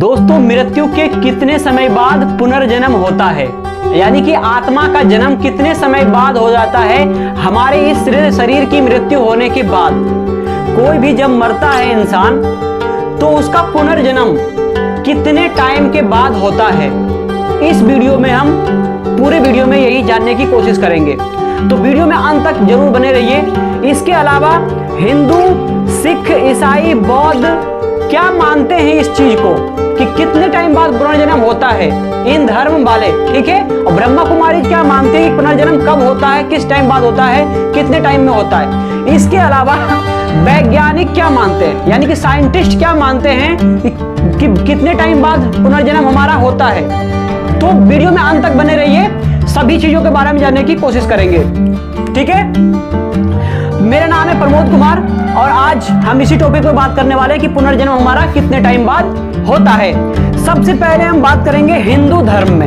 दोस्तों, मृत्यु के कितने समय बाद पुनर्जन्म होता है, यानी कि आत्मा का जन्म कितने समय बाद हो जाता है हमारे इस शरीर की मृत्यु होने के बाद। कोई भी जब मरता है इंसान तो उसका पुनर्जन्म कितने टाइम के बाद होता है, इस वीडियो में हम पूरे वीडियो में यही जानने की कोशिश करेंगे। तो वीडियो में अंत तक जरूर बने रहिए। इसके अलावा हिंदू, सिख, ईसाई, बौद्ध क्या मानते हैं इस चीज को कि कितने टाइम बाद पुनर्जन्म होता है, इन धर्म वाले, ठीक है। और ब्रह्मा कुमारी क्या मानते हैं कि पुनर्जन्म कब होता है, किस टाइम बाद होता है, कितने टाइम में होता है। इसके अलावा वैज्ञानिक क्या मानते हैं, यानी कि साइंटिस्ट क्या मानते हैं कि कितने टाइम बाद पुनर्जन्म हमारा होता है। तो वीडियो में अंत तक बने रहिए, सभी चीजों के बारे में जानने की कोशिश करेंगे, ठीक है। मेरा नाम है प्रमोद कुमार और आज हम इसी टॉपिक पे बात करने वाले हैं कि पुनर्जन्म हमारा कितने टाइम बाद होता है। सबसे पहले हम बात करेंगे हिंदू धर्म में।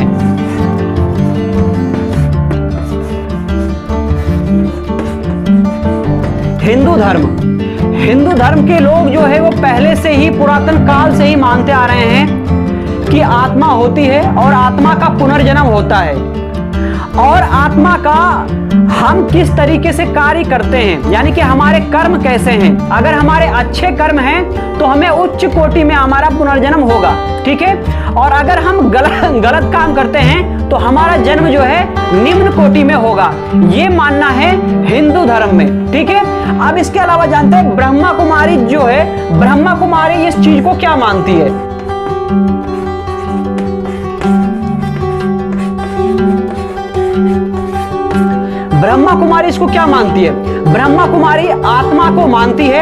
हिंदू धर्म के लोग जो है वो पहले से ही, पुरातन काल से ही मानते आ रहे हैं कि आत्मा होती है और आत्मा का पुनर्जन्म होता है। और आत्मा का हम किस तरीके से कार्य करते हैं, यानी कि हमारे कर्म कैसे हैं। अगर हमारे अच्छे कर्म हैं तो हमें उच्च कोटि में हमारा पुनर्जन्म होगा, ठीक है। और अगर हम गलत काम करते हैं तो हमारा जन्म जो है निम्न कोटि में होगा। ये मानना है हिंदू धर्म में, ठीक है। अब इसके अलावा जानते हैं ब्रह्मा कुमारी जो है, ब्रह्मा कुमारी इस चीज को क्या मानती है। ब्रह्मा कुमारी इसको क्या मानती है। ब्रह्मा कुमारी आत्मा को मानती है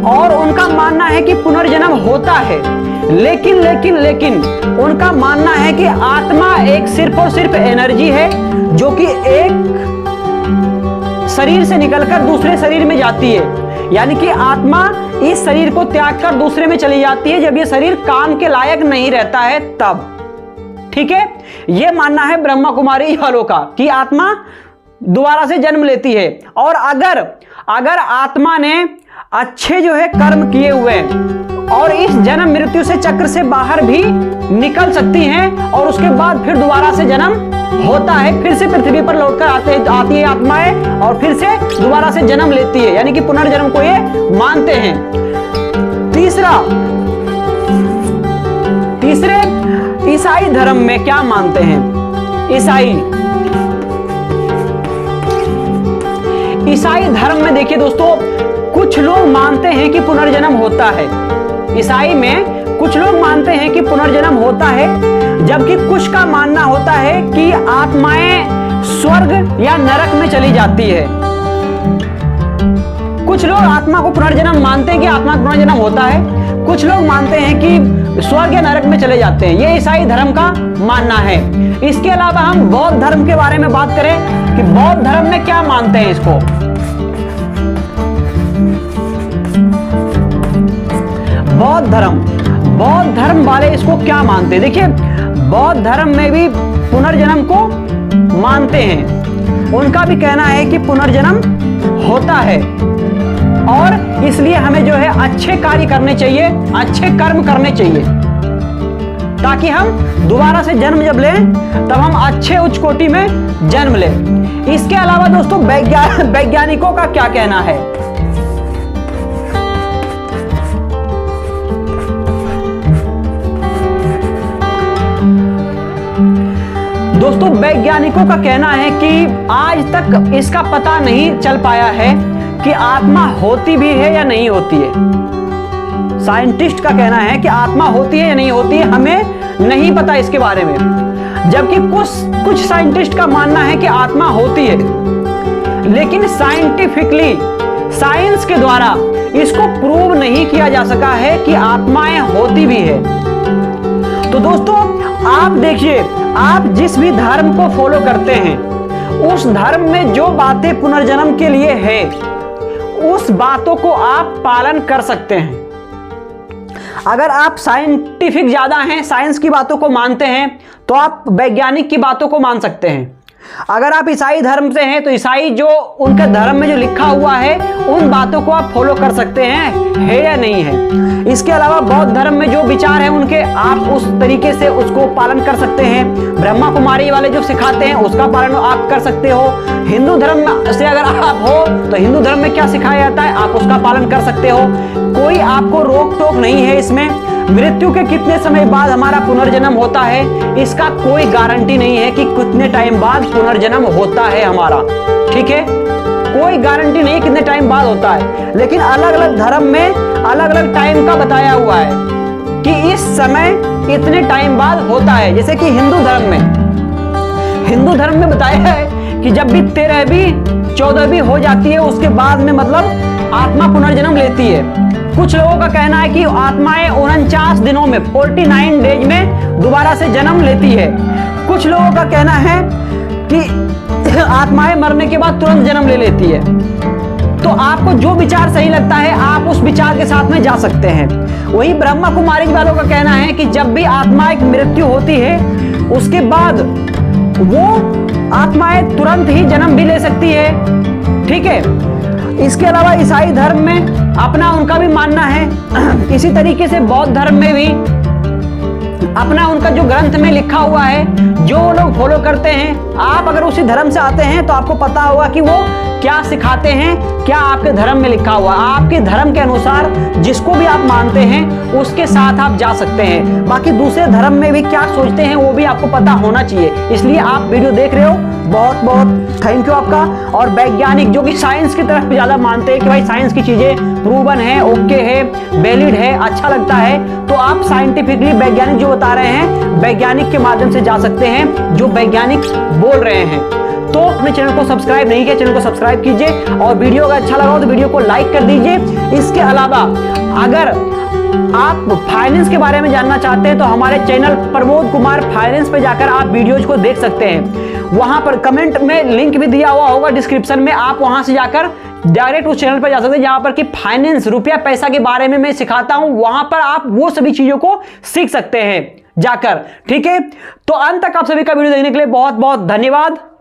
और उनका मानना है कि पुनर्जन्म होता है, लेकिन उनका मानना है कि आत्मा एक सिर्फ और सिर्फ एनर्जी है जो कि एक शरीर से निकलकर दूसरे शरीर में जाती है। यानी कि आत्मा इस शरीर को त्याग कर दूसरे में चली जाती है जब ये शरीर काम के लायक नहीं रहता है तब, ठीक है। यह मानना है ब्रह्मा कुमारी वालों का कि आत्मा दोबारा से जन्म लेती है। और अगर आत्मा ने अच्छे जो है कर्म किए हुए और इस जन्म मृत्यु से चक्र से बाहर भी निकल सकती हैं और उसके बाद फिर दोबारा से जन्म होता है, फिर से पृथ्वी पर लौटकर आती है आत्माएं और फिर से दोबारा से जन्म लेती है, यानी कि पुनर्जन्म को ये मानते हैं। तीसरे ईसाई धर्म में क्या मानते हैं। ईसाई धर्म में देखिए दोस्तों, कुछ लोग मानते हैं कि पुनर्जन्म होता है। ईसाई में कुछ लोग मानते हैं कि पुनर्जन्म होता है, जबकि कुछ का मानना होता है कि आत्माएं स्वर्ग या नरक में चली जाती है। कुछ लोग आत्मा को पुनर्जन्म मानते हैं कि आत्मा का पुनर्जन्म होता है, कुछ लोग मानते हैं कि स्वर्ग या नरक में चले जाते हैं। ये ईसाई धर्म का मानना है। इसके अलावा हम बौद्ध धर्म के बारे में बात करें कि बौद्ध धर्म में क्या मानते हैं इसको। बौद्ध धर्म वाले इसको क्या मानते हैं। देखिए, बौद्ध धर्म में भी पुनर्जन्म को मानते हैं। उनका भी कहना है कि पुनर्जन्म होता है और इसलिए हमें जो है अच्छे कार्य करने चाहिए, अच्छे कर्म करने चाहिए, ताकि हम दोबारा से जन्म जब लें तब हम अच्छे उच्च कोटि में जन्म लें। इसके अलावा दोस्तों वैज्ञानिकों का क्या कहना है। दोस्तों, वैज्ञानिकों का कहना है कि आज तक इसका पता नहीं चल पाया है कि आत्मा होती भी है या नहीं होती है। साइंटिस्ट का कहना है कि आत्मा होती है या नहीं होती है, हमें नहीं पता इसके बारे में। जबकि कुछ साइंटिस्ट का मानना है कि आत्मा होती है, लेकिन साइंटिफिकली, साइंस के द्वारा इसको प्रूव नहीं किया जा सका है कि आत्माएं होती भी है। तो दोस्तों, आप देखिए, आप जिस भी धर्म को फॉलो करते हैं उस धर्म में जो बातें पुनर्जन्म के लिए है उस बातों को आप पालन कर सकते हैं। अगर आप साइंटिफिक ज्यादा हैं, साइंस की बातों को मानते हैं, तो आप वैज्ञानिक की बातों को मान सकते हैं। अगर आप ईसाई धर्म से हैं तो ईसाई जो उनके धर्म में जो लिखा हुआ है उन बातों को आप फॉलो कर सकते हैं, है या नहीं है। इसके अलावा बौद्ध धर्म में जो विचार है उनके, आप उस तरीके से उसको पालन कर सकते हैं। ब्रह्मा कुमारी वाले जो सिखाते हैं उसका पालन आप कर सकते हो। हिंदू धर्म से अगर आप हो तो हिंदू धर्म में क्या सिखाया जाता है आप उसका पालन कर सकते हो। कोई आपको रोक टोक नहीं है इसमें। मृत्यु के कितने समय बाद हमारा पुनर्जन्म होता है इसका कोई गारंटी नहीं है कि कितने टाइम बाद पुनर्जन्म होता है हमारा, ठीक है। कोई गारंटी नहीं कितने टाइम बाद होता है, लेकिन अलग अलग धर्म में अलग अलग टाइम का बताया हुआ है कि इस समय इतने टाइम बाद होता है। जैसे कि हिंदू धर्म में बताया है कि जब भी 13वीं 14वीं हो जाती है उसके बाद में मतलब आत्मा पुनर्जन्म लेती है। कुछ लोगों का कहना है कि आत्माएं 49 दिनों में 49 डेज में दोबारा से जन्म लेती है। कुछ लोगों का कहना है कि आत्माएं मरने के बाद तुरंत जन्म ले लेती है। तो आपको जो विचार सही लगता है आप उस विचार के साथ में जा सकते हैं। वही ब्रह्मा कुमारी वालों का कहना है कि जब भी आत्मा की मृत्यु होती है उसके बाद वो आत्माएं तुरंत ही जन्म भी ले सकती है, ठीक है। इसके अलावा ईसाई धर्म में अपना उनका भी मानना है। इसी तरीके से बौद्ध धर्म में भी अपना उनका जो ग्रंथ में लिखा हुआ है जो लोग फॉलो करते हैं। आप अगर उसी धर्म से आते हैं तो आपको पता होगा कि वो क्या सिखाते हैं, क्या आपके धर्म में लिखा हुआ। आपके धर्म के अनुसार जिसको भी आप मानते हैं उसके साथ आप जा सकते हैं। बाकी दूसरे धर्म में भी क्या सोचते हैं वो भी आपको पता होना चाहिए। इसलिए आप वीडियो देख रहे हो, बहुत बहुत थैंक यू आपका। और वैज्ञानिक जो कि साइंस की तरफ ज्यादा मानते हैं कि भाई साइंस की चीजें प्रूवन है, ओके है, वैलिड है, अच्छा लगता है, तो आप साइंटिफिकली वैज्ञानिक जो बता रहे हैं वैज्ञानिक के माध्यम से जा सकते हैं जो वैज्ञानिक बोल रहे हैं। तो अपने चैनल को सब्सक्राइब नहीं किया, चैनल को सब्सक्राइब कीजिए और वीडियो अगर अच्छा लगा हो तो वीडियो को लाइक कर दीजिए। इसके अलावा अगर आप फाइनेंस के बारे में जानना चाहते हैं तो हमारे चैनल प्रमोद कुमार फाइनेंस पे जाकर आप वीडियोज को देख सकते हैं। वहां पर कमेंट में लिंक भी दिया हुआ होगा डिस्क्रिप्शन में, आप वहां से जाकर डायरेक्ट उस चैनल पर जा सकते हैं जहां पर कि फाइनेंस रुपया पैसा के बारे में मैं सिखाता हूं। वहां पर आप वो सभी चीजों को सीख सकते हैं जाकर, ठीक है। तो अंत तक आप सभी का वीडियो देखने के लिए बहुत बहुत धन्यवाद।